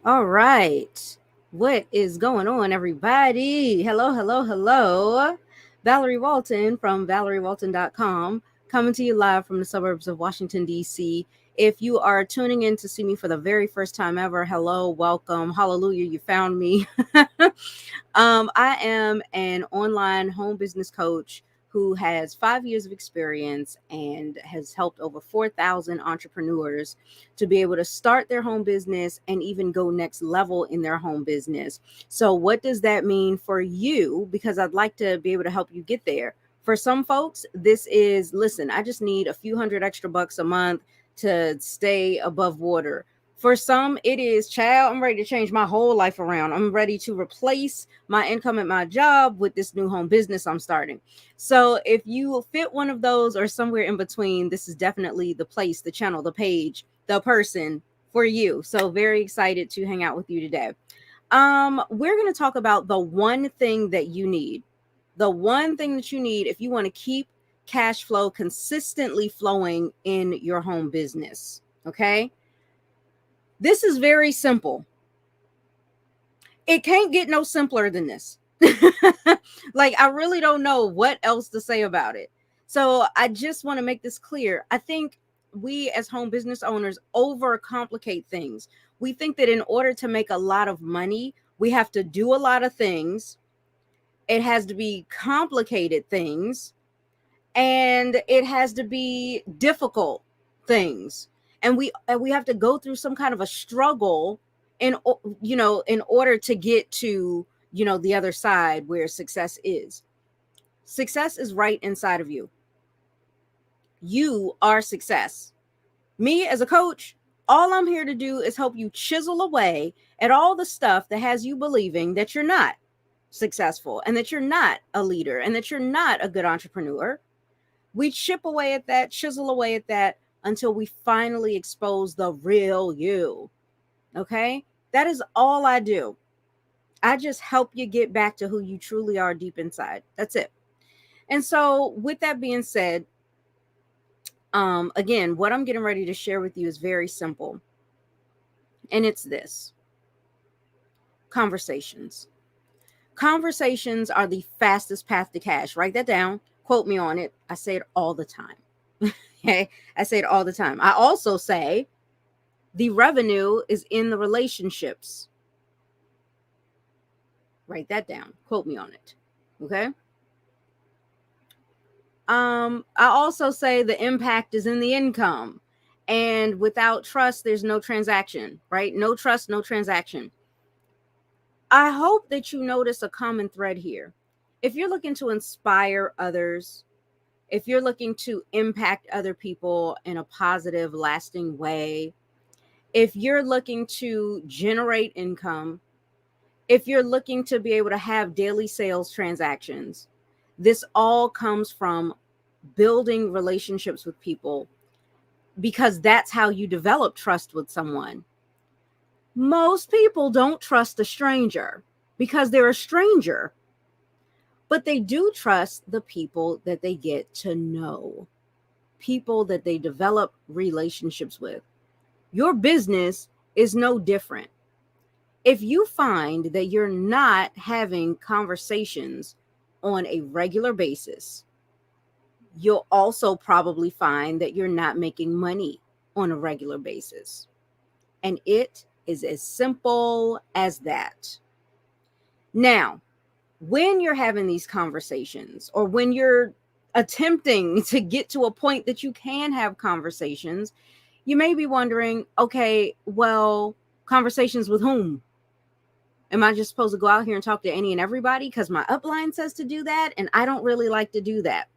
All right. What is going on, everybody? Hello, hello, hello. Valerie Walton from ValerieWalton.com, coming to you live from the suburbs of Washington, D.C. If you are tuning in to see me for the very first time ever, hello, welcome, hallelujah, you found me. I am an online home business coach who has 5 years of experience and has helped over 4,000 entrepreneurs to be able to start their home business and even go next level in their home business. So, what does that mean for you? Because I'd like to be able to help you get there. For some folks, this is listen, I just need a few hundred extra bucks a month to stay above water. For some, it is, child, I'm ready to change my whole life around. I'm ready to replace my income at my job with this new home business I'm starting. So if you fit one of those or somewhere in between, this is definitely the place, the channel, the page, the person for you. So very excited to hang out with you today. We're going to talk about the one thing that you need. The one thing that you need if you want to keep cash flow consistently flowing in your home business. Okay? This is very simple. It can't get no simpler than this. Like, I really don't know what else to say about it. So, I just want to make this clear. I think we as home business owners overcomplicate things. We think that in order to make a lot of money, we have to do a lot of things. It has to be complicated things, and it has to be difficult things. And we have to go through some kind of a struggle in order to get to the other side where success is. Success is right inside of you. You are success. Me as a coach, all I'm here to do is help you chisel away at all the stuff that has you believing that you're not successful and that you're not a leader and that you're not a good entrepreneur. We chip away at that, chisel away at that until we finally expose the real you. Okay? That is all I do. I just help you get back to who you truly are deep inside. That's it. And so, with that being said, again, what I'm getting ready to share with you is very simple. And it's this: conversations. Conversations are the fastest path to cash. Write that down. Quote me on it. I say it all the time. Okay. I say it all the time. I also say the revenue is in the relationships. Write that down. Quote me on it. Okay. I also say the impact is in the income. And without trust, there's no transaction, right? No trust, no transaction. I hope that you notice a common thread here. If you're looking to inspire others, if you're looking to impact other people in a positive, lasting way, if you're looking to generate income, if you're looking to be able to have daily sales transactions, this all comes from building relationships with people, because that's how you develop trust with someone. Most people don't trust a stranger because they're a stranger, but they do trust the people that they get to know, people that they develop relationships with. Your business is no different. If you find that you're not having conversations on a regular basis, you'll also probably find that you're not making money on a regular basis. And it is as simple as that. Now, when you're having these conversations, or when you're attempting to get to a point that you can have conversations, you may be wondering, okay, well, conversations with whom? Am I just supposed to go out here and talk to any and everybody because my upline says to do that? And I don't really like to do that.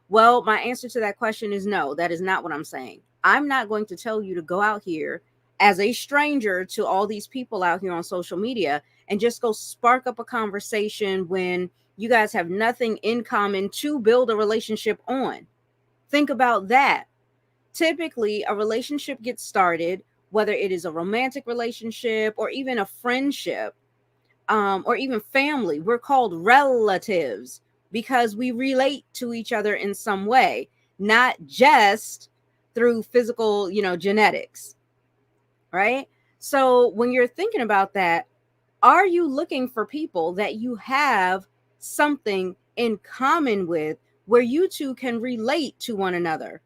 Well, my answer to that question is no, that is not what I'm saying. I'm not going to tell you to go out here as a stranger to all these people out here on social media and just go spark up a conversation when you guys have nothing in common to build a relationship on. Think about that. Typically, a relationship gets started, whether it is a romantic relationship or even a friendship, or even family. We're called relatives because we relate to each other in some way, not just through physical, genetics, right? So when you're thinking about that, are you looking for people that you have something in common with, where you two can relate to one another?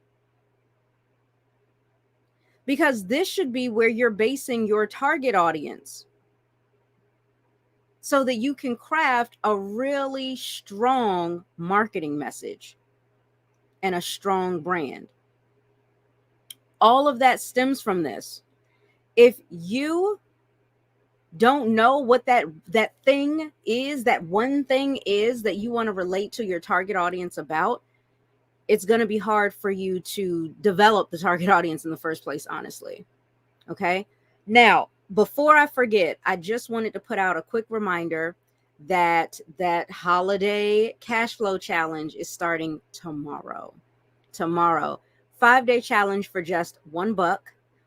Because this should be where you're basing your target audience, so that you can craft a really strong marketing message and a strong brand. All of that stems from this. If you don't know what that thing is, that one thing is that you want to relate to your target audience about, it's going to be hard for you to develop the target audience in the first place, honestly. Okay. Now, before I forget, I just wanted to put out a quick reminder that that holiday cash flow challenge is starting tomorrow. Tomorrow, 5-day challenge for just $1,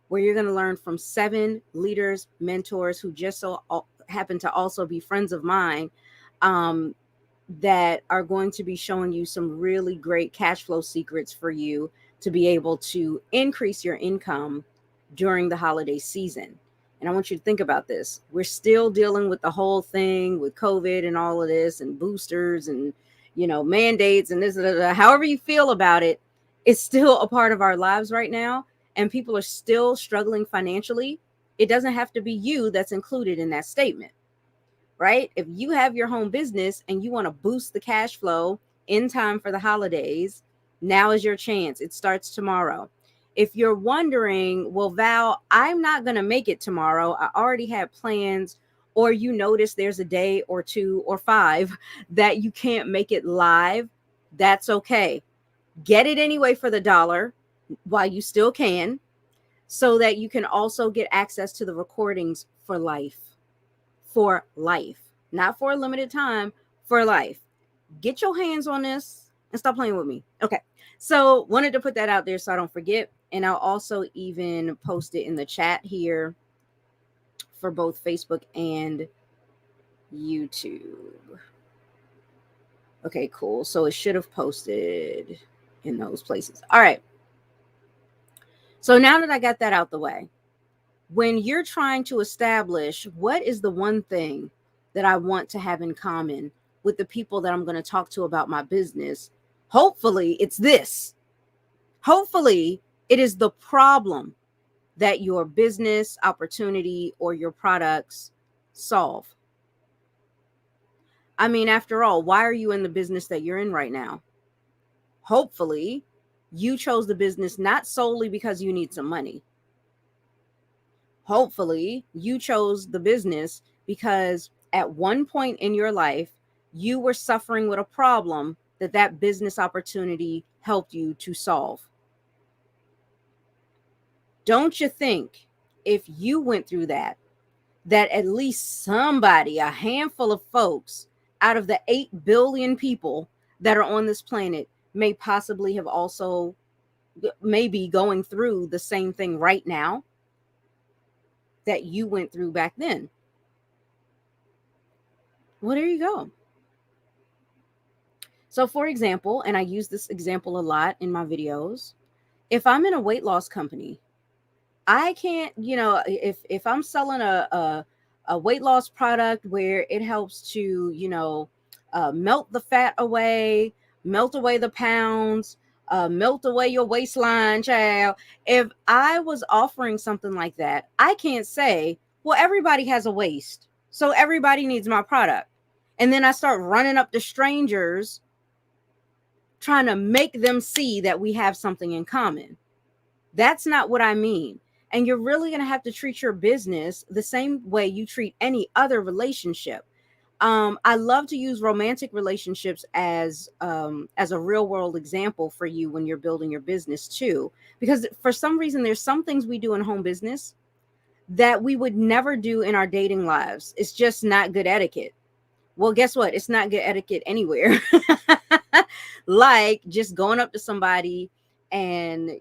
where you're going to learn from 7 leaders, mentors who just so happen to also be friends of mine, um, that are going to be showing you some really great cash flow secrets for you to be able to increase your income during the holiday season. And I want you to think about this. We're still dealing with the whole thing with COVID and all of this, and boosters and, mandates and this, however you feel about it, it's still a part of our lives right now. And people are still struggling financially. It doesn't have to be you that's included in that statement, right? If you have your home business and you want to boost the cash flow in time for the holidays, now is your chance. It starts tomorrow. If you're wondering, well, Val, I'm not going to make it tomorrow, I already had plans, or you notice there's a day or 2 or 5 that you can't make it live, that's okay. Get it anyway for the dollar while you still can, so that you can also get access to the recordings for life. For life, not for a limited time, for life. Get your hands on this and stop playing with me. Okay. So wanted to put that out there so I don't forget. And I'll also even post it in the chat here for both Facebook and YouTube. Okay, cool. So it should have posted in those places. All right. So now that I got that out the way, when you're trying to establish what is the one thing that I want to have in common with the people that I'm going to talk to about my business, hopefully it's this. Hopefully it is the problem that your business opportunity or your products solve. I mean, after all, why are you in the business that you're in right now? Hopefully you chose the business not solely because you need some money. Hopefully you chose the business because at one point in your life, you were suffering with a problem that business opportunity helped you to solve. Don't you think if you went through that at least somebody, a handful of folks out of the 8 billion people that are on this planet may possibly have also maybe going through the same thing right now that you went through back then? Well, there you go. So for example, and I use this example a lot in my videos, if I'm in a weight loss company, I can't, if I'm selling a weight loss product where it helps to, melt the fat away, melt away the pounds, melt away your waistline, child. If I was offering something like that, I can't say, well, everybody has a waist, so everybody needs my product. And then I start running up to strangers trying to make them see that we have something in common. That's not what I mean. And you're really going to have to treat your business the same way you treat any other relationship. I love to use romantic relationships as a real world example for you when you're building your business too, because for some reason there's some things we do in home business that we would never do in our dating lives. It's just not good etiquette. Well, guess what? It's not good etiquette anywhere. Like just going up to somebody and,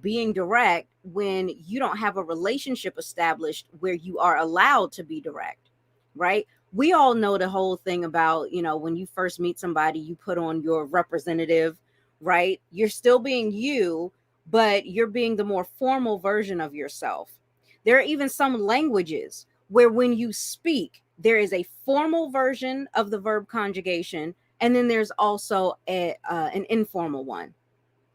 being direct when you don't have a relationship established where you are allowed to be direct, right? We all know the whole thing about, when you first meet somebody, you put on your representative, right? You're still being you, but you're being the more formal version of yourself. There are even some languages where when you speak, there is a formal version of the verb conjugation, and then there's also an informal one.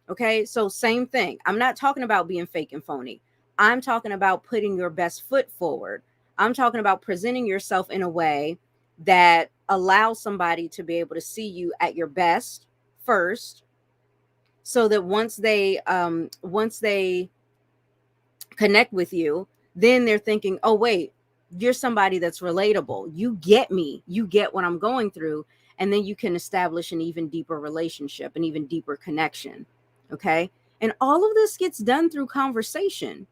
Okay, so same thing. I'm not talking about being fake and phony. I'm talking about putting your best foot forward. I'm talking about presenting yourself in a way that allows somebody to be able to see you at your best first, so that once they connect with you, then they're thinking, oh wait, you're somebody that's relatable. You get me. You get what I'm going through. And then you can establish an even deeper relationship, an even deeper connection. Okay. And all of this gets done through conversation,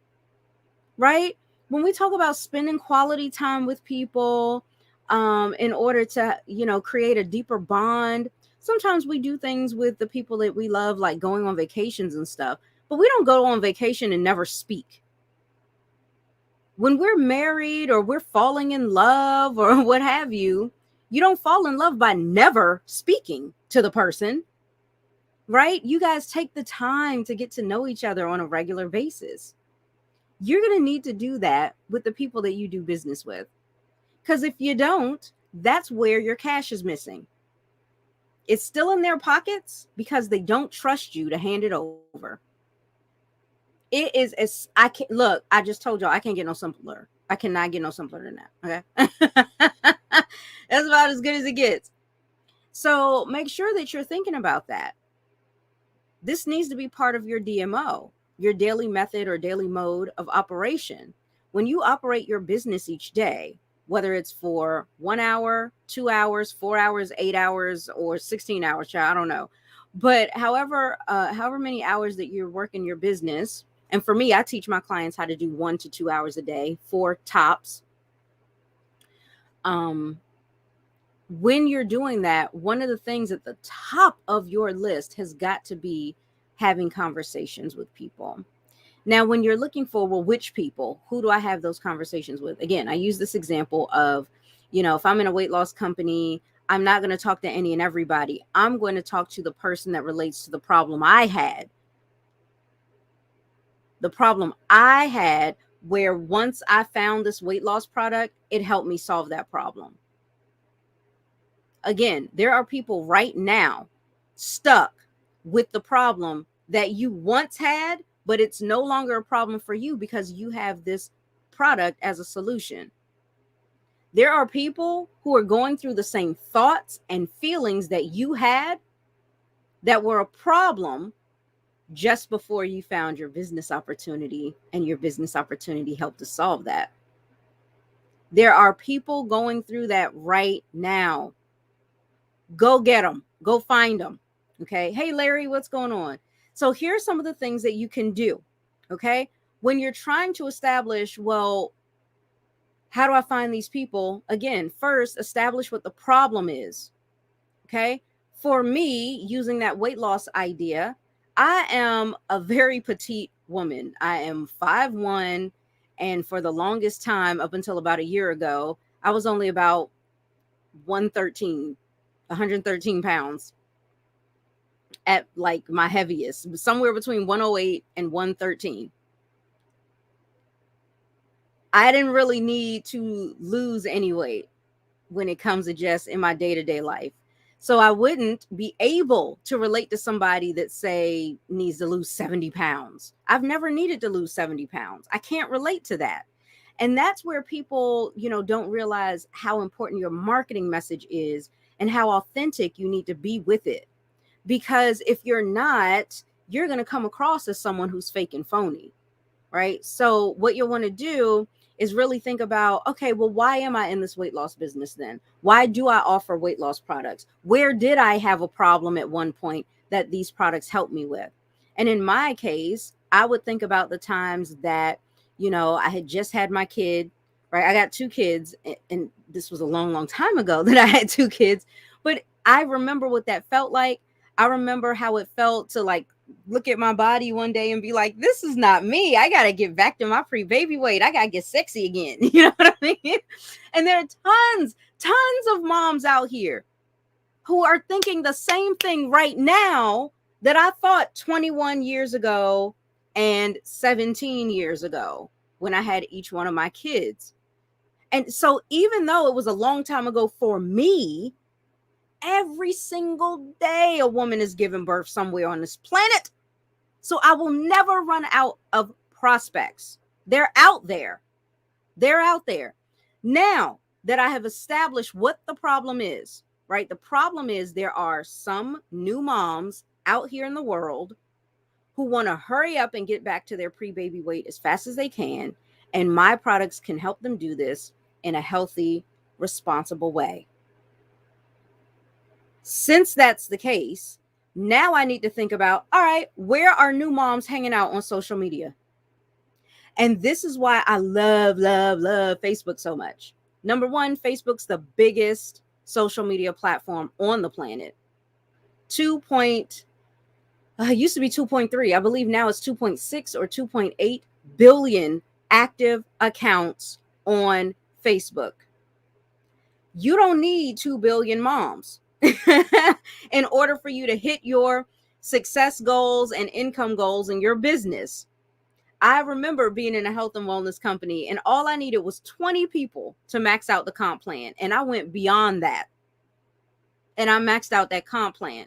right? When we talk about spending quality time with people, in order to, create a deeper bond, sometimes we do things with the people that we love, like going on vacations and stuff, but we don't go on vacation and never speak. When we're married or we're falling in love or what have you, you don't fall in love by never speaking to the person, right? You guys take the time to get to know each other on a regular basis. You're going to need to do that with the people that you do business with. Because if you don't, that's where your cash is missing. It's still in their pockets because they don't trust you to hand it over. It is as I can look. I just told y'all I can't get no simpler. I cannot get no simpler than that. Okay, that's about as good as it gets. So make sure that you're thinking about that. This needs to be part of your DMO, your daily method or daily mode of operation. When you operate your business each day, whether it's for 1 hour, 2 hours, 4 hours, 8 hours, or 16 hours, I don't know. But however many hours that you're working your business, and for me, I teach my clients how to do 1 to 2 hours a day, 4 tops. When you're doing that, one of the things at the top of your list has got to be having conversations with people. Now, when you're looking for, well, which people, who do I have those conversations with? Again, I use this example of, if I'm in a weight loss company, I'm not going to talk to any and everybody. I'm going to talk to the person that relates to the problem I had. The problem I had, where once I found this weight loss product, it helped me solve that problem. Again, there are people right now stuck with the problem that you once had, but it's no longer a problem for you because you have this product as a solution. There are people who are going through the same thoughts and feelings that you had that were a problem just before you found your business opportunity, and your business opportunity helped to solve that. There are people going through that right now. Go get them. Go find them. Okay. Hey, Larry, what's going on? So here's some of the things that you can do. Okay. When you're trying to establish, well, how do I find these people? Again, first, establish what the problem is. Okay. For me, using that weight loss idea, I am a very petite woman. I am 5'1", and for the longest time, up until about a year ago, I was only about 113 pounds at like my heaviest, somewhere between 108 and 113. I didn't really need to lose any weight when it comes to just in my day-to-day life. So I wouldn't be able to relate to somebody that, say, needs to lose 70 pounds. I've never needed to lose 70 pounds. I can't relate to that. And that's where people, don't realize how important your marketing message is and how authentic you need to be with it. Because if you're not, you're going to come across as someone who's fake and phony, right? So what you'll want to do is really think about, okay, well, why am I in this weight loss business then? Why do I offer weight loss products? Where did I have a problem at one point that these products helped me with? And in my case, I would think about the times that, I had just had my kid, right? I got 2 kids, and this was a long, long time ago that I had 2 kids, but I remember what that felt like. I remember how it felt to like look at my body one day and be like, this is not me. I got to get back to my pre-baby weight. I got to get sexy again. You know what I mean? And there are tons of moms out here who are thinking the same thing right now that I thought 21 years ago and 17 years ago when I had each one of my kids. And so even though it was a long time ago for me, every single day a woman is giving birth somewhere on this planet. So I will never run out of prospects. They're out there. They're out there. Now that I have established what the problem is, right? The problem is there are some new moms out here in the world who want to hurry up and get back to their pre-baby weight as fast as they can. And my products can help them do this in a healthy, responsible way. Since that's the case, now I need to think about, all right, where are new moms hanging out on social media? And this is why I love Facebook so much. Number one, Facebook's the biggest social media platform on the planet. It used to be 2.3. I believe now it's 2.6 or 2.8 billion active accounts on Facebook. You don't need 2 billion moms in order for you to hit your success goals and income goals in your business. I remember being in a health and wellness company, and all I needed was 20 people to max out the comp plan. And I went beyond that. And I maxed out that comp plan.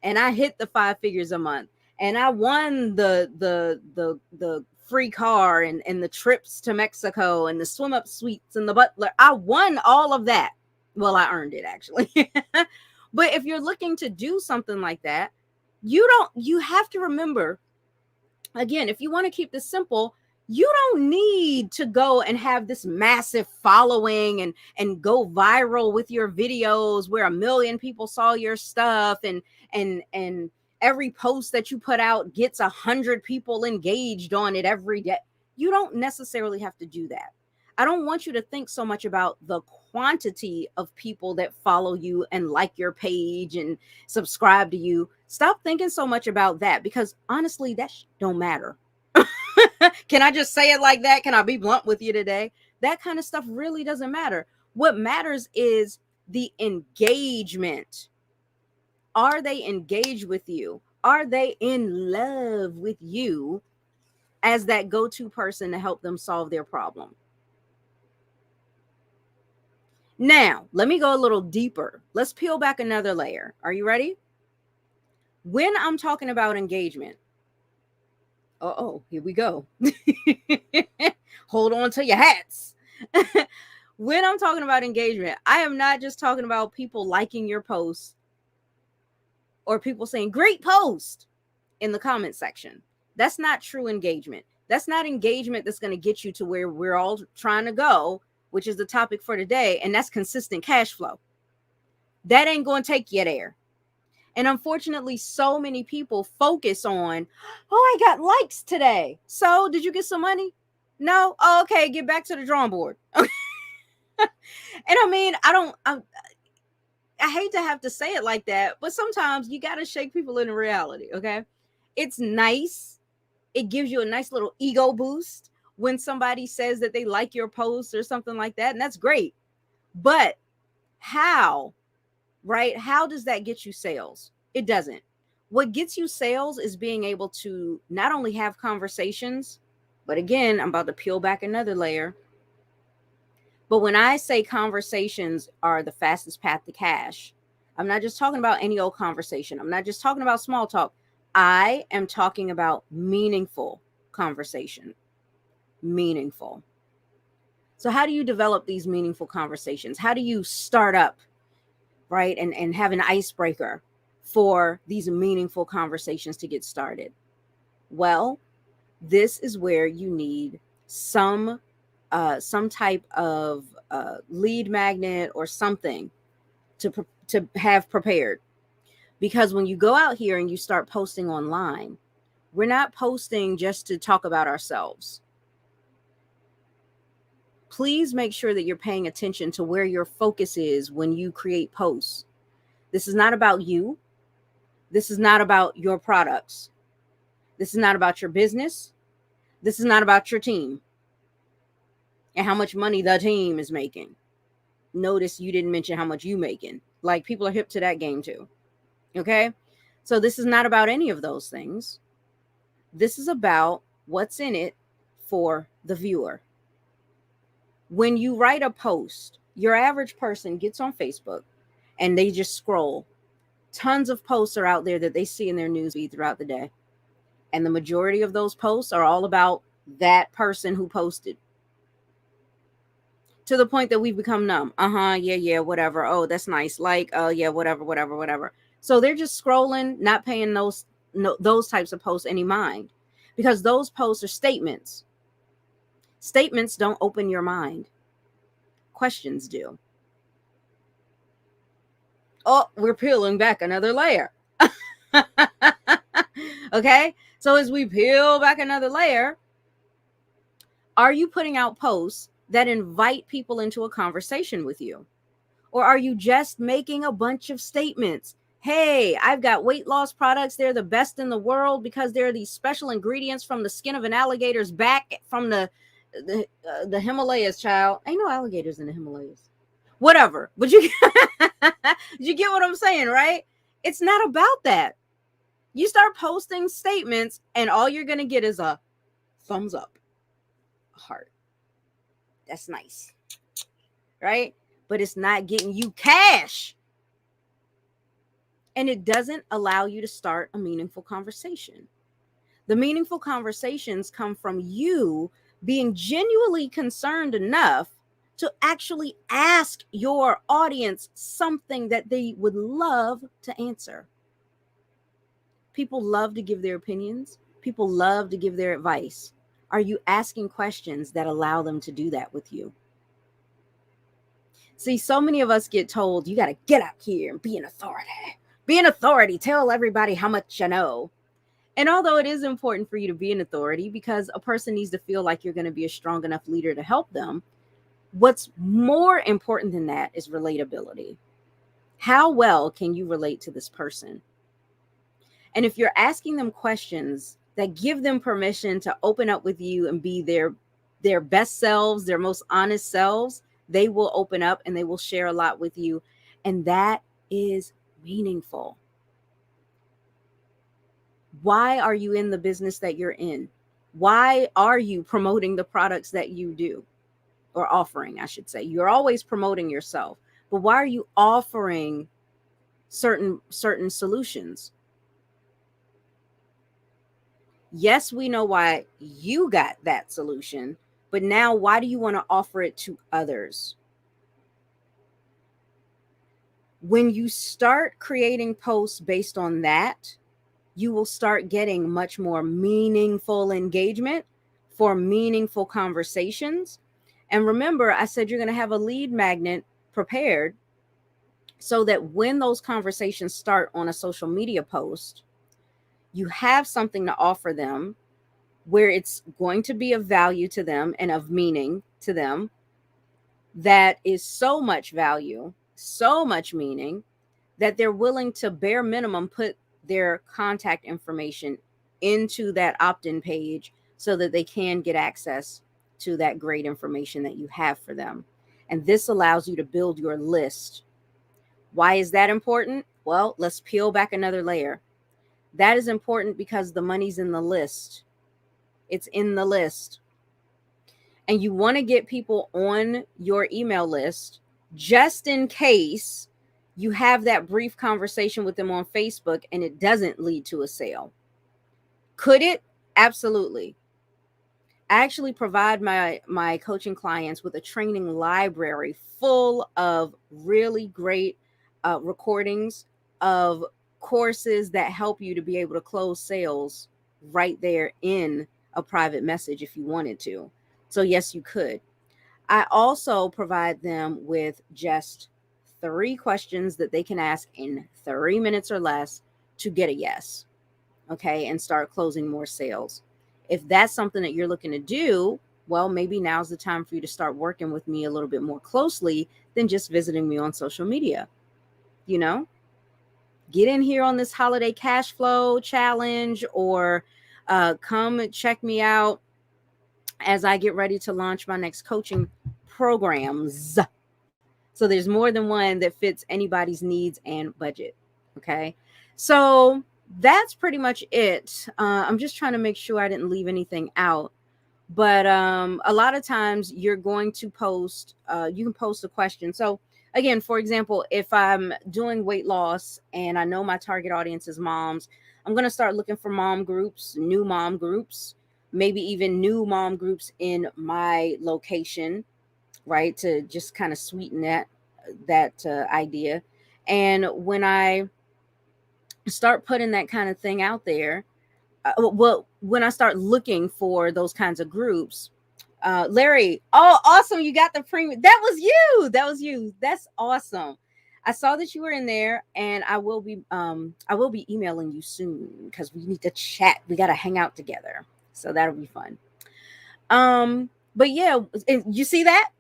And I hit the 5 figures a month. And I won the free car and the trips to Mexico and the swim up suites and the butler. I won all of that. Well, I earned it actually. But if you're looking to do something like that, you have to remember, again, if you want to keep this simple, you don't need to go and have this massive following and go viral with your videos where 1 million people saw your stuff and every post that you put out gets 100 people engaged on it every day. You don't necessarily have to do that. I don't want you to think so much about the quantity of people that follow you and like your page and subscribe to you. Stop thinking so much about that, because honestly, that don't matter. Can I just say it like that? Can I be blunt with you today? That kind of stuff really doesn't matter. What matters is the engagement. Are they engaged with you? Are they in love with you as that go-to person to help them solve their problem? Now, let me go a little deeper. Let's peel back another layer. Are you ready? When I'm talking about engagement, here we go. Hold on to your hats. When I'm talking about engagement, I am not just talking about people liking your posts or people saying great post in the comment section. That's not true engagement. That's not engagement that's going to get you to where we're all trying to go, which is the topic for today, and that's consistent cash flow. That ain't going to take you there. And unfortunately, so many people focus on, oh, I got likes today. So did you get some money? No? Oh, okay, get back to the drawing board. And I mean, I hate to have to say it like that, but sometimes you got to shake people into reality, okay? It's nice. It gives you a nice little ego boost when somebody says that they like your post or something like that, and that's great. But how, right? How does that get you sales? It doesn't. What gets you sales is being able to not only have conversations, but again, I'm about to peel back another layer. But when I say conversations are the fastest path to cash, I'm not just talking about any old conversation. I'm not just talking about small talk. I am talking about meaningful conversation. Meaningful. So how do you develop these meaningful conversations? How do you start up, right? And have an icebreaker for these meaningful conversations to get started? Well, this is where you need some type of lead magnet or something to have prepared. Because when you go out here and you start posting online, we're not posting just to talk about ourselves. Please make sure that you're paying attention to where your focus is when you create posts. This is not about you. This is not about your products. This is not about your business. This is not about your team and how much money the team is making. Notice you didn't mention how much you making. Like, people are hip to that game too. Okay? So this is not about any of those things. This is about what's in it for the viewer. When you write a post, your average person gets on Facebook and they just scroll. Tons of posts are out there that they see in their newsfeed throughout the day. And the majority of those posts are all about that person who posted. To the point that we've become numb. Yeah, whatever. Oh, that's nice. Like, oh yeah, whatever. So they're just scrolling, not paying those types of posts any mind, because those posts are statements. Statements don't open your mind. Questions do. Oh, we're peeling back another layer. Okay? So as we peel back another layer, are you putting out posts that invite people into a conversation with you? Or are you just making a bunch of statements? Hey, I've got weight loss products. They're the best in the world because they're these special ingredients from the skin of an alligator's back from the Himalayas, child. Ain't no alligators in the Himalayas. Whatever. But you get what I'm saying, right? It's not about that. You start posting statements and all you're going to get is a thumbs up, a heart. That's nice. Right? But it's not getting you cash. And it doesn't allow you to start a meaningful conversation. The meaningful conversations come from you being genuinely concerned enough to actually ask your audience something that they would love to answer. People love to give their opinions. People love to give their advice. Are you asking questions that allow them to do that with you? See, so many of us get told, you got to get out here and be an authority. Be an authority. Tell everybody how much you know. And although it is important for you to be an authority because a person needs to feel like you're going to be a strong enough leader to help them, what's more important than that is relatability. How well can you relate to this person? And if you're asking them questions that give them permission to open up with you and be their best selves, their most honest selves, they will open up and they will share a lot with you. And that is meaningful. Why are you in the business that you're in? Why are you promoting the products that you do, or offering, I should say? You're always promoting yourself, but why are you offering certain solutions? Yes, we know why you got that solution, but now why do you want to offer it to others? When you start creating posts based on that, you will start getting much more meaningful engagement for meaningful conversations. And remember, I said you're going to have a lead magnet prepared so that when those conversations start on a social media post, you have something to offer them where it's going to be of value to them and of meaning to them. That is so much value, so much meaning that they're willing to bare minimum put their contact information into that opt-in page so that they can get access to that great information that you have for them. And this allows you to build your list. Why is that important? Well, let's peel back another layer. That is important because the money's in the list. It's in the list. And you want to get people on your email list just in case you have that brief conversation with them on Facebook and it doesn't lead to a sale. Could it? Absolutely. I actually provide my coaching clients with a training library full of really great recordings of courses that help you to be able to close sales right there in a private message if you wanted to. So yes, you could. I also provide them with just 3 questions that they can ask in 3 minutes or less to get a yes. Okay, and start closing more sales. If that's something that you're looking to do, well, maybe now's the time for you to start working with me a little bit more closely than just visiting me on social media. You know, get in here on this holiday cash flow challenge, or come check me out as I get ready to launch my next coaching programs. So there's more than one that fits anybody's needs and budget. Okay. So that's pretty much it. I'm just trying to make sure I didn't leave anything out. But a lot of times you're going to post, you can post a question. So again, for example, if I'm doing weight loss and I know my target audience is moms, I'm going to start looking for mom groups, new mom groups, maybe even new mom groups in my location, right? To just kind of sweeten that idea. And when I start putting that kind of thing out there, well, when I start looking for those kinds of groups, Larry, oh, awesome! You got the premium. That was you. That was you. That's awesome. I saw that you were in there, and I will be emailing you soon because we need to chat. We got to hang out together, so that'll be fun. But yeah, you see that?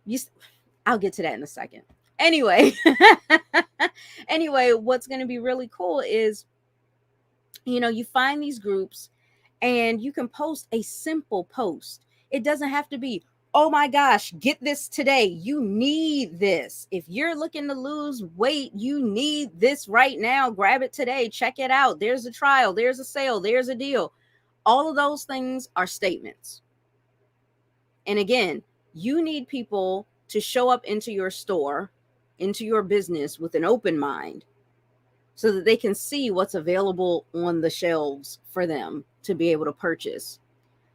I'll get to that in a second. Anyway, anyway, what's going to be really cool is, you find these groups and you can post a simple post. It doesn't have to be, oh my gosh, get this today. You need this. If you're looking to lose weight, you need this right now. Grab it today. Check it out. There's a trial, there's a sale, there's a deal. All of those things are statements. And again, you need people to show up into your store, into your business with an open mind so that they can see what's available on the shelves for them to be able to purchase.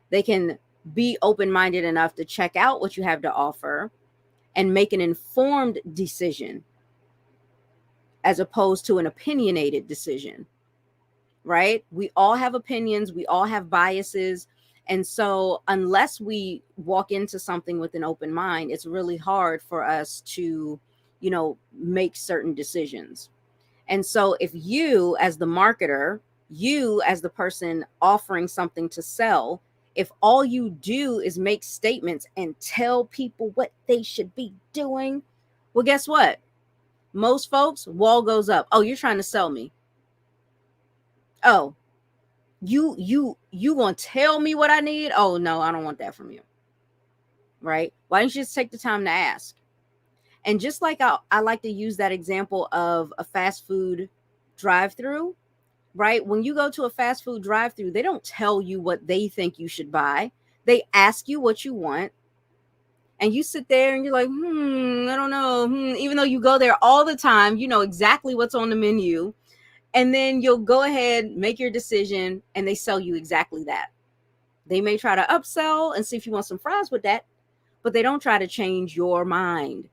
They can be open minded enough to check out what you have to offer and make an informed decision as opposed to an opinionated decision, right? We all have opinions, we all have biases. And so, unless we walk into something with an open mind, it's really hard for us to, make certain decisions. And so, if you, as the marketer, you, as the person offering something to sell, if all you do is make statements and tell people what they should be doing, well, guess what? Most folks, wall goes up. Oh, you're trying to sell me. Oh, you gonna tell me what I need? Oh no, I don't want that from you. Right? Why don't you just take the time to ask? And just like I like to use that example of a fast food drive-through, right? When you go to a fast food drive-through, they don't tell you what they think you should buy. They ask you what you want. And you sit there and you're like, I don't know. Even though you go there all the time, you know exactly what's on the menu. And then you'll go ahead, make your decision, and they sell you exactly that. They may try to upsell and see if you want some fries with that, but they don't try to change your mind.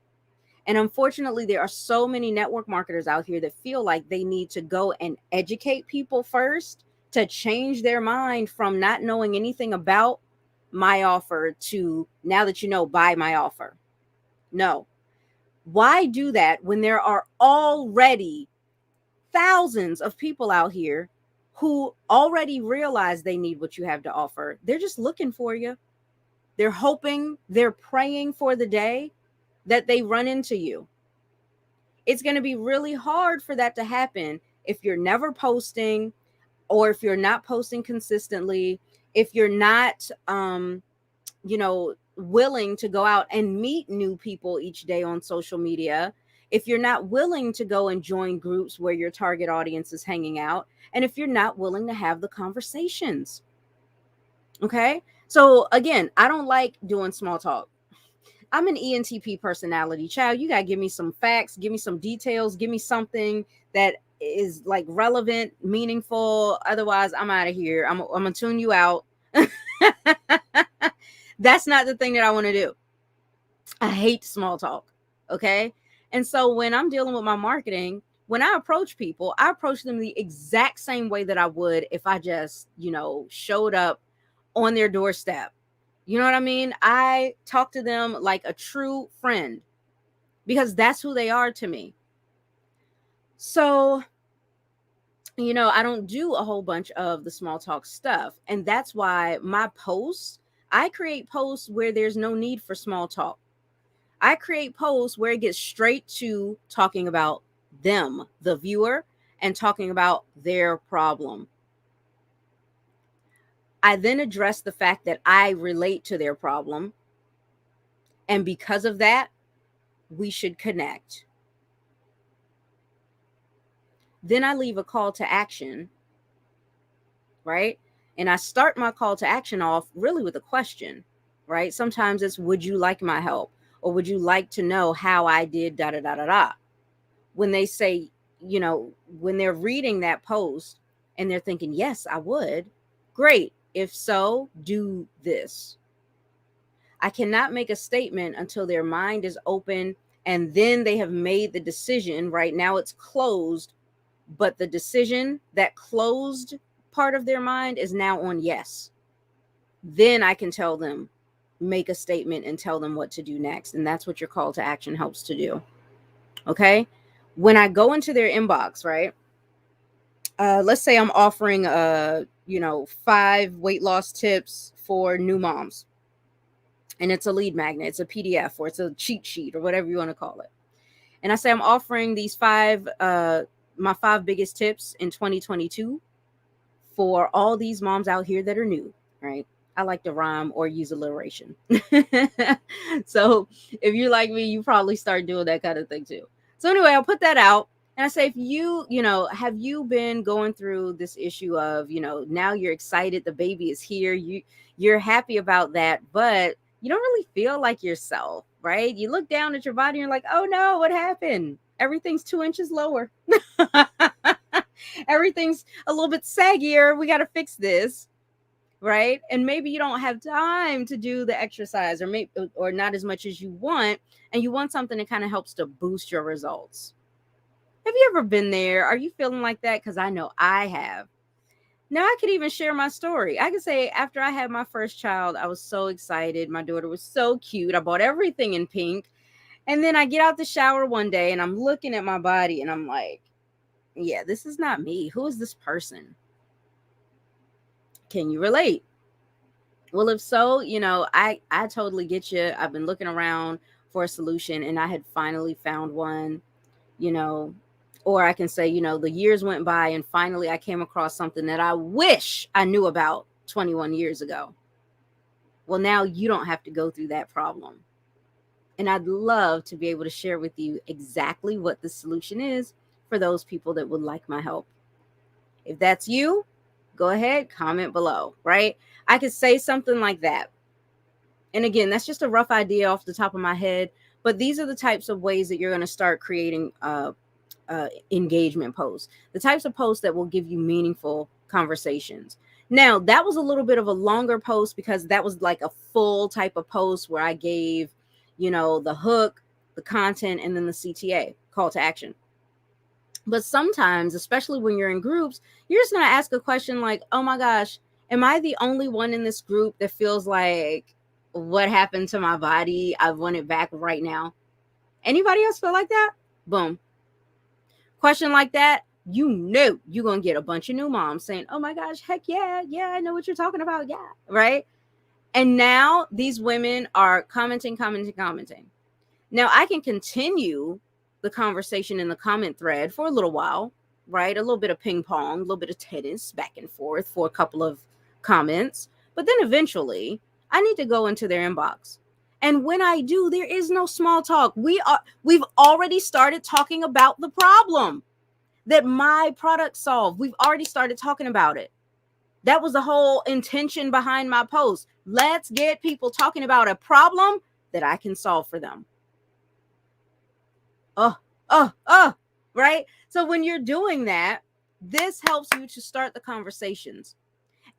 And unfortunately, there are so many network marketers out here that feel like they need to go and educate people first to change their mind from not knowing anything about my offer to, now that you know, buy my offer. No. Why do that when there are already thousands of people out here who already realize they need what you have to offer? They're just looking for you. They're hoping, they're praying for the day that they run into you. It's going to be really hard for that to happen if you're never posting, or if you're not posting consistently, if you're not willing to go out and meet new people each day on social media, if you're not willing to go and join groups where your target audience is hanging out, and if you're not willing to have the conversations. Okay? So again, I don't like doing small talk. I'm an ENTP personality. Child, you got to give me some facts, give me some details, give me something that is like relevant, meaningful. Otherwise, I'm out of here. I'm going to tune you out. That's not the thing that I want to do. I hate small talk. Okay. And so when I'm dealing with my marketing, when I approach people, I approach them the exact same way that I would if I just, showed up on their doorstep. You know what I mean? I talk to them like a true friend because that's who they are to me. So, I don't do a whole bunch of the small talk stuff. And that's why I create posts where there's no need for small talk. I create posts where it gets straight to talking about them, the viewer, and talking about their problem. I then address the fact that I relate to their problem. And because of that, we should connect. Then I leave a call to action, right? And I start my call to action off really with a question. right? Sometimes it's, would you like my help? Or would you like to know how I did da da da da da? When they say, when they're reading that post and they're thinking, yes, I would, great. If so, do this. I cannot make a statement until their mind is open and then they have made the decision. Right now it's closed, but the decision, that closed part of their mind, is now on yes. Then I can tell them, make a statement and tell them what to do next. And that's what your call to action helps to do. Okay. When I go into their inbox, right? Let's say I'm offering 5 weight loss tips for new moms. And it's a lead magnet, it's a PDF, or it's a cheat sheet, or whatever you want to call it. And I say I'm offering these my 5 biggest tips in 2022 for all these moms out here that are new, right? I like to rhyme or use alliteration. So if you're like me, you probably start doing that kind of thing too. So anyway, I'll put that out. And I say, if have you been going through this issue of, now you're excited, the baby is here, you're happy about that, but you don't really feel like yourself, right? You look down at your body and you're like, oh no, what happened? Everything's 2 inches lower. Everything's a little bit saggier. We got to fix this, right? And maybe you don't have time to do the exercise, or not as much as you want, and you want something that kind of helps to boost your results. Have you ever been there? Are you feeling like that? Because I know I have. Now I could even share my story. I could say, after I had my first child, I was so excited. My daughter was so cute. I bought everything in pink. And then I get out the shower one day and I'm looking at my body and I'm like, yeah, this is not me. Who is this person? Can you relate? Well, if so, I totally get you. I've been looking around for a solution and I had finally found one, or I can say, the years went by and finally I came across something that I wish I knew about 21 years ago. Well, now you don't have to go through that problem. And I'd love to be able to share with you exactly what the solution is for those people that would like my help. If that's you, go ahead, comment below, right? I could say something like that. And again, that's just a rough idea off the top of my head, but these are the types of ways that you're going to start creating engagement posts, the types of posts that will give you meaningful conversations. Now, that was a little bit of a longer post because that was like a full type of post where I gave, the hook, the content, and then the CTA, call to action. But sometimes, especially when you're in groups, you're just going to ask a question like, oh my gosh, am I the only one in this group that feels like, what happened to my body? I want it back right now. Anybody else feel like that? Boom. Question like that, you're going to get a bunch of new moms saying, oh my gosh, heck yeah, I know what you're talking about. Yeah, right? And now these women are commenting. Now I can continue the conversation in the comment thread for a little while, right? A little bit of ping pong, a little bit of tennis back and forth for a couple of comments. But then eventually I need to go into their inbox. And when I do, there is no small talk. We've already started talking about the problem that my product solved. We've already started talking about it. That was the whole intention behind my post. Let's get people talking about a problem that I can solve for them. Right? So when you're doing that, this helps you to start the conversations.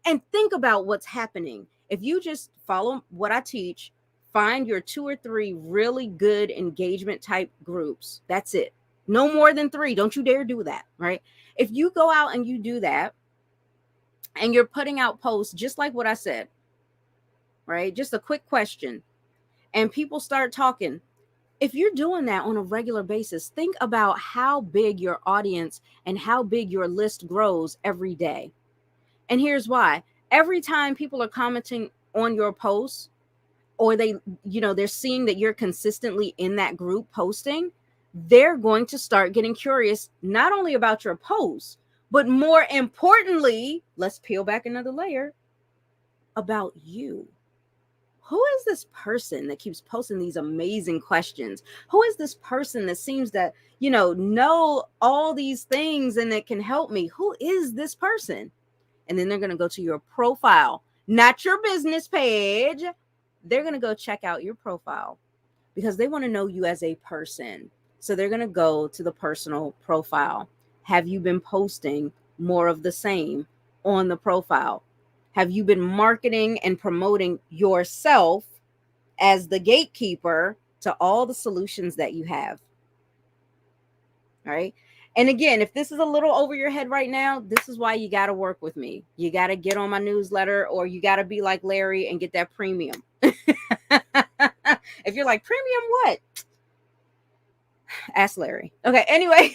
And think about what's happening. If you just follow what I teach, find your 2 or 3 really good engagement type groups. That's it. No more than 3. Don't you dare do that, right? If you go out and you do that, and you're putting out posts just like what I said, right? Just a quick question, and people start talking. If you're doing that on a regular basis, think about how big your audience and how big your list grows every day. And here's why. Every time people are commenting on your posts, or they're seeing that you're consistently in that group posting, they're going to start getting curious, not only about your posts, but more importantly, let's peel back another layer, about you. Who is this person that keeps posting these amazing questions? Who is this person that seems to, know all these things and that can help me? Who is this person? And then they're going to go to your profile, not your business page, they're going to go check out your profile because they want to know you as a person. So they're going to go to the personal profile. Have you been posting more of the same on the profile? Have you been marketing and promoting yourself as the gatekeeper to all the solutions that you have? All right. And again, if this is a little over your head right now, this is why you got to work with me. You got to get on my newsletter, or you got to be like Larry and get that premium. If you're like, premium what? Ask Larry. Okay. Anyway,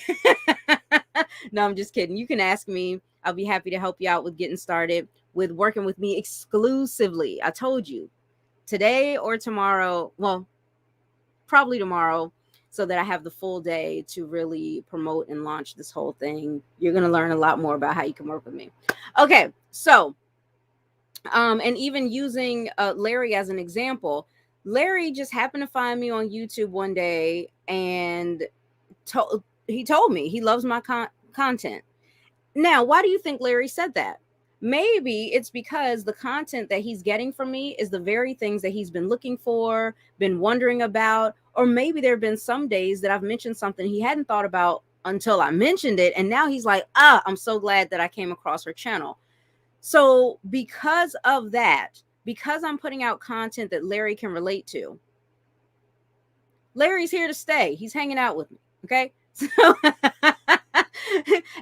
no, I'm just kidding. You can ask me. I'll be happy to help you out with getting started with working with me exclusively. I told you today or tomorrow. Well, probably tomorrow, so that I have the full day to really promote and launch this whole thing. You're going to learn a lot more about how you can work with me. Okay. So, and even using Larry as an example, Larry just happened to find me on YouTube one day, and he told me he loves my content. Now, why do you think Larry said that? Maybe it's because the content that he's getting from me is the very things that he's been looking for, been wondering about, or maybe there have been some days that I've mentioned something he hadn't thought about until I mentioned it. And now he's like, I'm so glad that I came across her channel. So because of that, because I'm putting out content that Larry can relate to, Larry's here to stay. He's hanging out with me. Okay. So,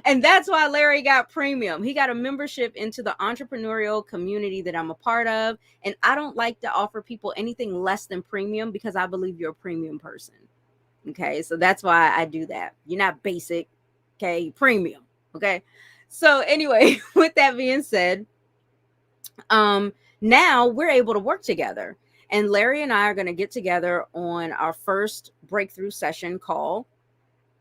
and that's why Larry got premium. He got a membership into the entrepreneurial community that I'm a part of. And I don't like to offer people anything less than premium because I believe you're a premium person. Okay. So that's why I do that. You're not basic. Okay. Premium. Okay. So anyway, with that being said, now we're able to work together. And Larry and I are going to get together on our first breakthrough session call.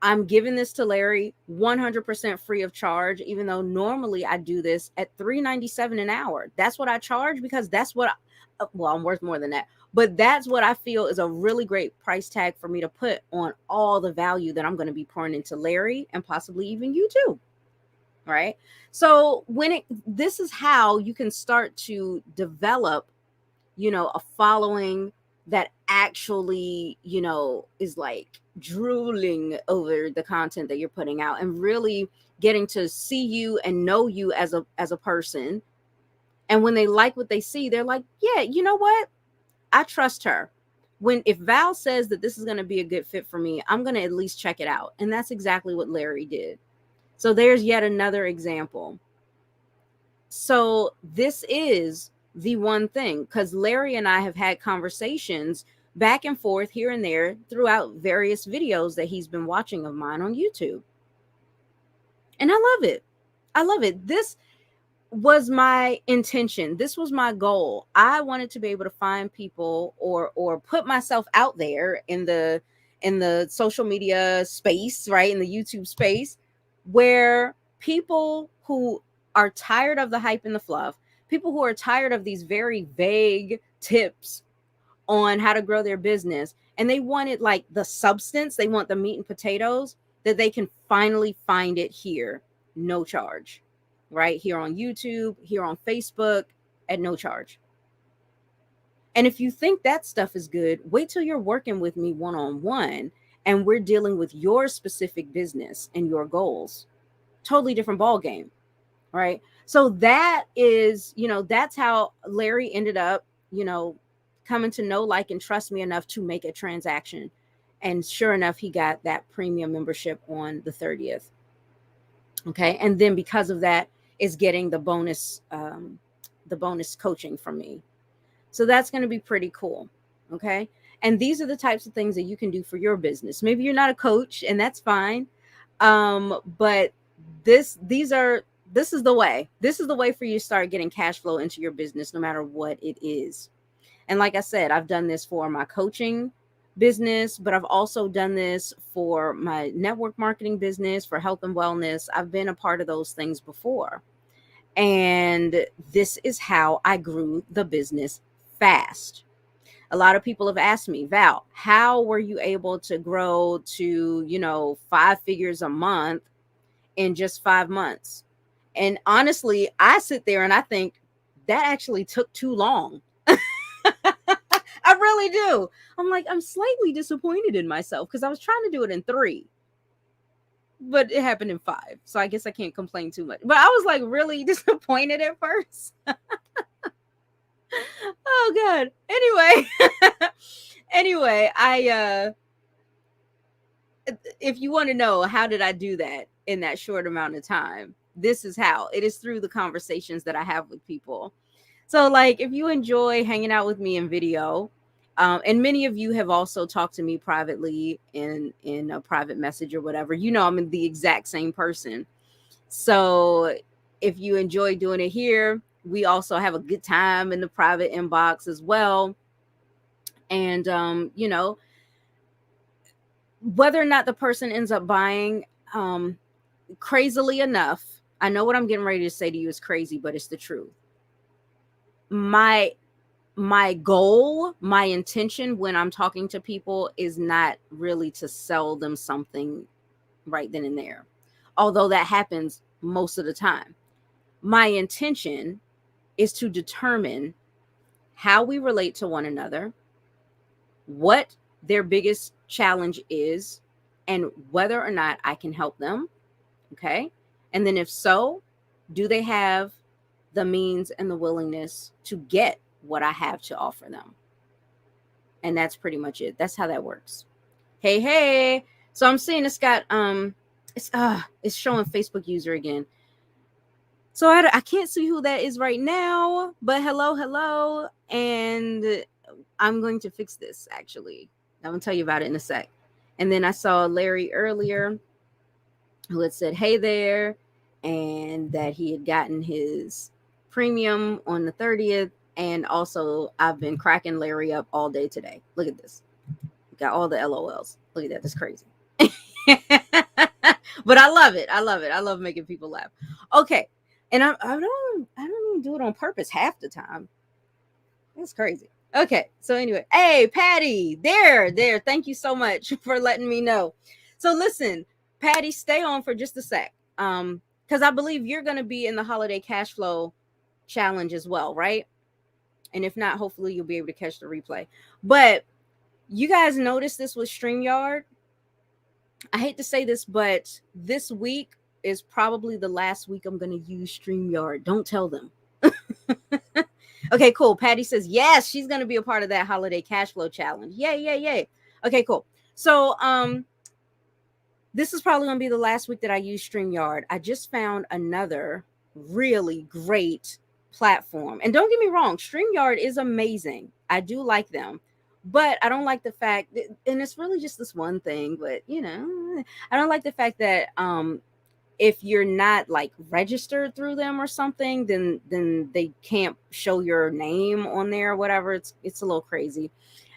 I'm giving this to Larry 100% free of charge, even though normally I do this at $3.97 an hour. That's what I charge because that's what, I'm worth more than that. But that's what I feel is a really great price tag for me to put on all the value that I'm going to be pouring into Larry and possibly even you too. Right. So this is how you can start to develop, a following that actually, is like drooling over the content that you're putting out and really getting to see you and know you as a person. And when they like what they see, they're like, yeah, you know what? I trust her. If Val says that this is going to be a good fit for me, I'm going to at least check it out. And that's exactly what Larry did. So there's yet another example. So this is the one thing, because Larry and I have had conversations back and forth here and there throughout various videos that he's been watching of mine on YouTube. And I love it. I love it. This was my intention. This was my goal. I wanted to be able to find people or put myself out there in the social media space, right? In the YouTube space, where people who are tired of the hype and the fluff, people who are tired of these very vague tips on how to grow their business, and they wanted like the substance, they want the meat and potatoes, that they can finally find it here, no charge, right? Here on YouTube, here on Facebook, at no charge. And if you think that stuff is good, wait till you're working with me one-on-one and we're dealing with your specific business and your goals. Totally different ball game, right? So that is, that's how Larry ended up, coming to know, like, and trust me enough to make a transaction. And sure enough, he got that premium membership on the 30th. Okay. And then because of that is getting the bonus coaching from me. So that's going to be pretty cool. Okay. And these are the types of things that you can do for your business. Maybe you're not a coach, and that's fine. But this is the way. This is the way for you to start getting cash flow into your business, no matter what it is. And like I said, I've done this for my coaching business, but I've also done this for my network marketing business, for health and wellness. I've been a part of those things before. And this is how I grew the business fast. A lot of people have asked me, Val, how were you able to grow to, 5 figures a month in just 5 months? And honestly, I sit there and I think that actually took too long. really do. I'm like, I'm slightly disappointed in myself because I was trying to do it in 3, but it happened in 5. So I guess I can't complain too much. But I was like really disappointed at first. Oh god. Anyway, anyway, I if you want to know how did I do that in that short amount of time, this is how. It is through the conversations that I have with people. So like if you enjoy hanging out with me in video, and many of you have also talked to me privately in a private message or whatever, you know I'm the exact same person. So if you enjoy doing it here, we also have a good time in the private inbox as well. And you know, whether or not the person ends up buying, crazily enough, I know what I'm getting ready to say to you is crazy, but it's the truth. My goal, my intention when I'm talking to people is not really to sell them something right then and there, although that happens most of the time. My intention is to determine how we relate to one another, what their biggest challenge is, and whether or not I can help them. Okay. And then if so, do they have the means and the willingness to get what I have to offer them? And that's pretty much it. That's how that works. Hey, hey. So I'm seeing it's got it's showing Facebook user again. So I can't see who that is right now, but hello, and I'm going to fix this actually. I'm gonna tell you about it in a sec. And then I saw Larry earlier who had said hey there, and that he had gotten his premium on the 30th. And also I've been cracking Larry up all day today. Look at this. Got all the LOLs. Look at that. That's crazy. But I love it. I love it. I love making people laugh. Okay. And I don't even do it on purpose half the time. That's crazy. Okay. So anyway, hey, Patty, there. Thank you so much for letting me know. So listen, Patty, stay on for just a sec. Because I believe you're going to be in the holiday cash flow challenge as well, right? And if not, hopefully you'll be able to catch the replay. But you guys noticed this with StreamYard? I hate to say this, but this week is probably the last week I'm going to use StreamYard. Don't tell them. Okay, cool. Patty says, yes, she's going to be a part of that holiday cash flow challenge. Yay. Okay, cool. So, this is probably going to be the last week that I use StreamYard. I just found another really great platform. And don't get me wrong, StreamYard is amazing. I do like them. But I don't like the fact that, and it's really just this one thing, but you know, I don't like the fact that if you're not like registered through them or something, then they can't show your name on there or whatever. It's a little crazy.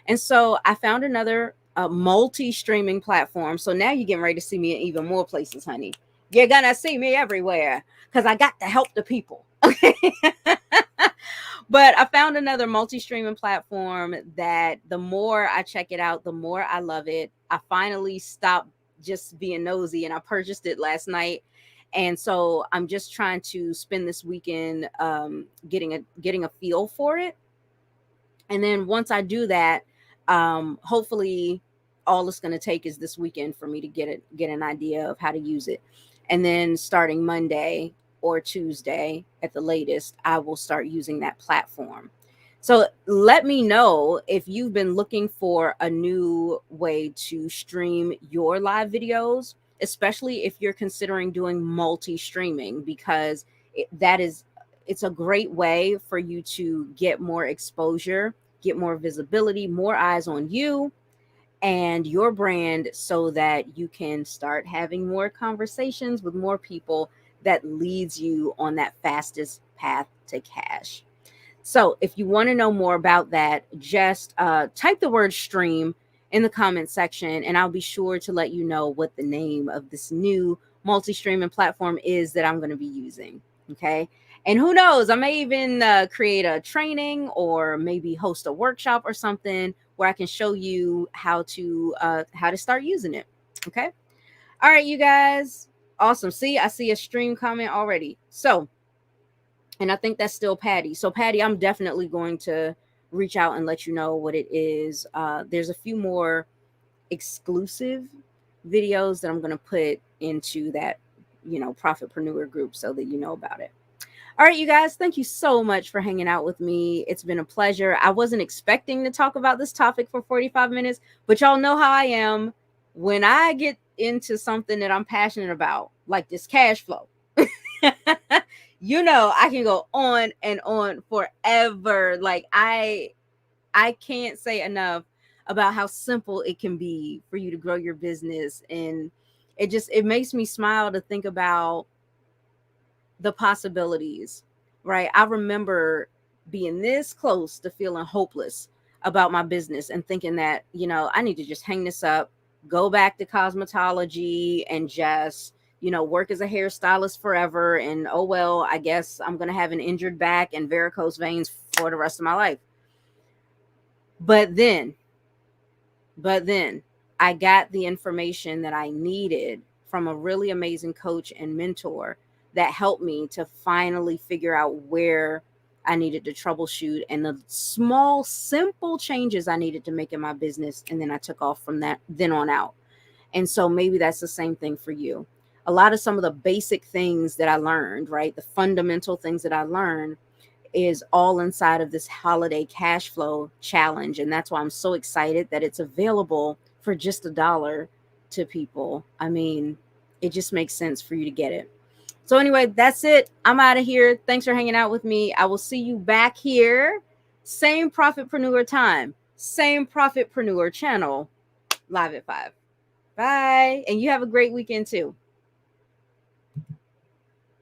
And so I found another multi-streaming platform. So now you're getting ready to see me in even more places, honey. You're gonna see me everywhere because I got to help the people. Okay. But I found another multi-streaming platform that the more I check it out, the more I love it. I finally stopped just being nosy and I purchased it last night. And so I'm just trying to spend this weekend getting a feel for it. And then once I do that, hopefully all it's going to take is this weekend for me to get an idea of how to use it. And then starting Monday or Tuesday at the latest, I will start using that platform. So let me know if you've been looking for a new way to stream your live videos, especially if you're considering doing multi-streaming, because it's a great way for you to get more exposure, get more visibility, more eyes on you and your brand so that you can start having more conversations with more people that leads you on that fastest path to cash. So if you want to know more about that, just type the word stream in the comment section and I'll be sure to let you know what the name of this new multi-streaming platform is that I'm going to be using. Okay. And who knows, I may even create a training or maybe host a workshop or something where I can show you how to start using it. Okay. All right, you guys. Awesome. See, I see a stream comment already. So, and I think that's still Patty. So Patty, I'm definitely going to reach out and let you know what it is. There's a few more exclusive videos that I'm going to put into that, Profitpreneur group so that you know about it. All right, you guys, thank you so much for hanging out with me. It's been a pleasure. I wasn't expecting to talk about this topic for 45 minutes, but y'all know how I am. When I get into something that I'm passionate about, like this cash flow, I can go on and on forever. Like I can't say enough about how simple it can be for you to grow your business, and it makes me smile to think about the possibilities, right? I remember being this close to feeling hopeless about my business and thinking that, I need to just hang this up, go back to cosmetology and just, work as a hairstylist forever. And oh, well, I guess I'm going to have an injured back and varicose veins for the rest of my life. But then I got the information that I needed from a really amazing coach and mentor that helped me to finally figure out where I needed to troubleshoot and the small, simple changes I needed to make in my business. And then I took off from that then on out. And so maybe that's the same thing for you. A lot of some of the basic things that I learned, right? The fundamental things that I learned is all inside of this holiday cash flow challenge. And that's why I'm so excited that it's available for just $1 to people. I mean, it just makes sense for you to get it. So anyway, that's it. I'm out of here. Thanks for hanging out with me. I will see you back here. Same Profitpreneur time, same Profitpreneur channel, live at 5. Bye. And you have a great weekend too.